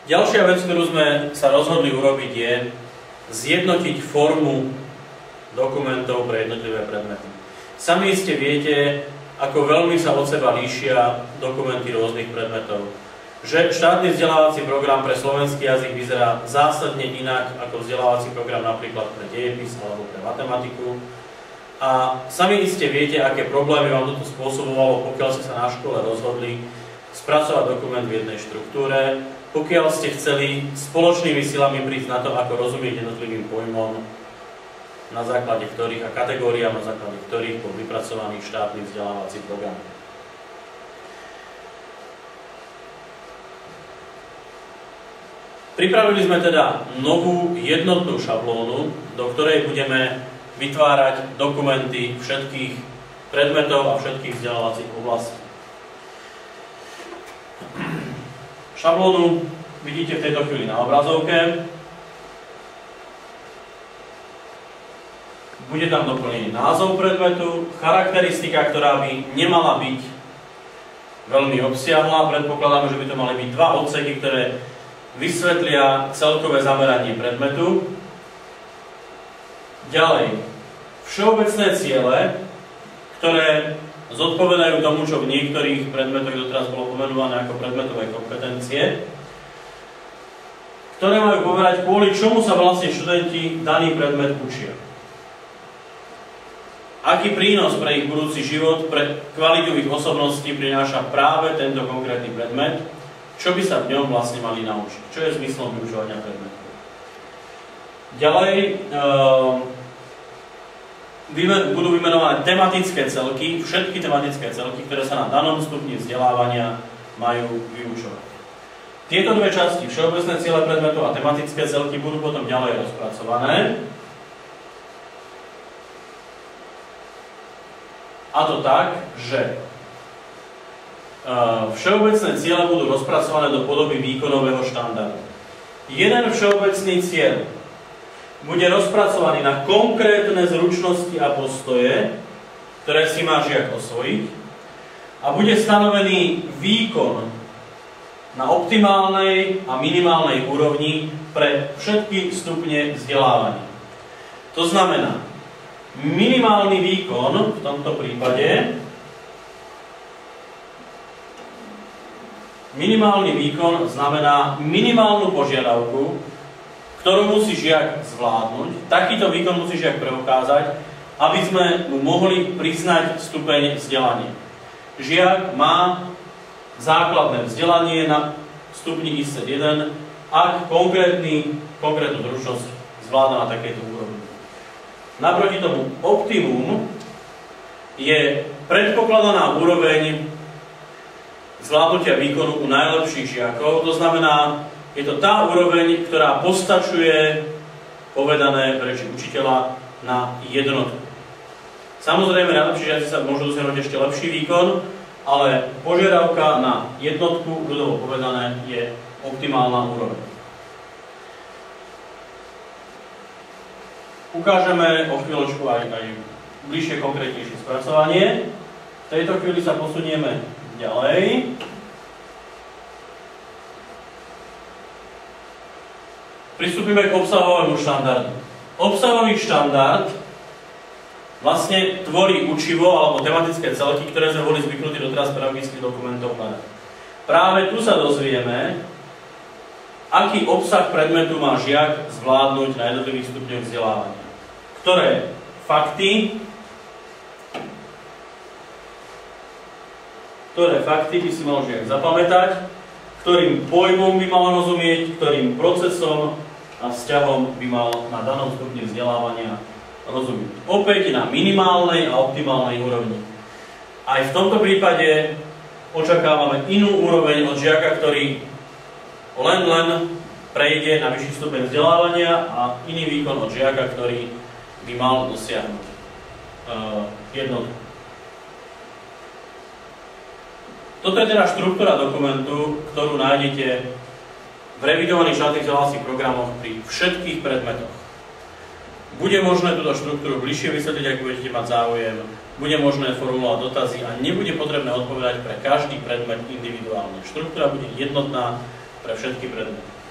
Ďalšia vec, ktorú sme sa rozhodli urobiť, je zjednotiť formu dokumentov pre jednotlivé predmety. Sami iste viete, ako veľmi sa od seba líšia dokumenty rôznych predmetov. Že štátny vzdelávací program pre slovenský jazyk vyzerá zásadne inak ako vzdelávací program napríklad pre dejepis alebo pre matematiku. A sami iste viete, aké problémy vám toto spôsobovalo, pokiaľ ste sa na škole rozhodli spracovať dokument v jednej štruktúre, pokiaľ ste chceli spoločnými silami prísť na to, ako rozumieť jednotlivým pojmom, na základe ktorých a kategóriám, na základe ktorých bol vypracovaný štátny vzdelávací program. Pripravili sme teda novú jednotnú šablónu, do ktorej budeme vytvárať dokumenty všetkých predmetov a všetkých vzdelávacích oblastí. Šablónu vidíte v tejto chvíli na obrazovke. Bude tam doplnený názov predmetu, charakteristika, ktorá by nemala byť veľmi obsiahla. Predpokladáme, že by to mali byť dva odseky, ktoré vysvetlia celkové zameranie predmetu. Ďalej, všeobecné ciele, ktoré zodpovedajú tomu, čo v niektorých predmetoch doteraz bolo pomenované ako predmetové kompetencie, ktoré majú povedať, kvôli čomu sa vlastne študenti daný predmet učia. Aký prínos pre ich budúci život, pre kvalitu ich osobností prináša práve tento konkrétny predmet, čo by sa v ňom vlastne mali naučiť, čo je zmyslom využívania predmetu. Ďalej budú vymenované tematické celky, všetky tematické celky, ktoré sa na danom stupni vzdelávania majú vyučovať. Tieto dve časti, všeobecné ciele predmetu a tematické celky, budú potom ďalej rozpracované. A to tak, že všeobecné ciele budú rozpracované do podoby výkonového štandardu. Jeden všeobecný cieľ bude rozpracovaný na konkrétne zručnosti a postoje, ktoré si má žiak osvojiť, a bude stanovený výkon na optimálnej a minimálnej úrovni pre všetky stupne vzdelávania. To znamená, minimálny výkon v tomto prípade znamená minimálnu požiadavku, ktorú musí žiak zvládnuť. Takýto výkon musí žiak preukázať, aby sme mu mohli priznať stupeň vzdelania. Žiak má základné vzdelanie na stupni ISET 1, ak konkrétnu zručnosť zvláda na takejto úrovni. Naproti tomu optimum je predpokladaná úroveň zvládnutia výkonu u najlepších žiakov. To znamená, je to tá úroveň, ktorá postačuje, povedané v reči učiteľa, na jednotku. Samozrejme, najlepší žiaci sa môžu dosiahnuť ešte lepší výkon, ale požiadavka na jednotku, ľudovo povedané, je optimálna úroveň. Ukážeme o chvíľočku aj bližšie, konkrétnejšie spracovanie. V tejto chvíli sa posunieme ďalej. Pristúpime k obsahovému štandardu. Obsahový štandard vlastne tvorí učivo alebo tematické celky, ktoré sme boli zvyknutí doteraz z pedagogických dokumentov hľadať. Práve tu sa dozvieme, aký obsah predmetu má žiak zvládnuť na jednotlivých stupňoch vzdelávania. Ktoré fakty by si mal žiak zapamätať, ktorým pojmom by mal rozumieť, ktorým procesom a vzťahom by mal na danom stupni vzdelávania rozumieť. Opäť na minimálnej a optimálnej úrovni. Aj v tomto prípade očakávame inú úroveň od žiaka, ktorý len prejde na vyšší stupeň vzdelávania, a iný výkon od žiaka, ktorý by mal dosiahnuť jednotku. Toto je teda štruktúra dokumentu, ktorú nájdete v revidovaných štátnych vzdelávacích programoch pri všetkých predmetoch. Bude možné túto štruktúru bližšie vysvetliť, ak budete mať záujem, bude možné formulovať dotazy a nebude potrebné odpovedať pre každý predmet individuálne. Štruktúra bude jednotná pre všetky predmety.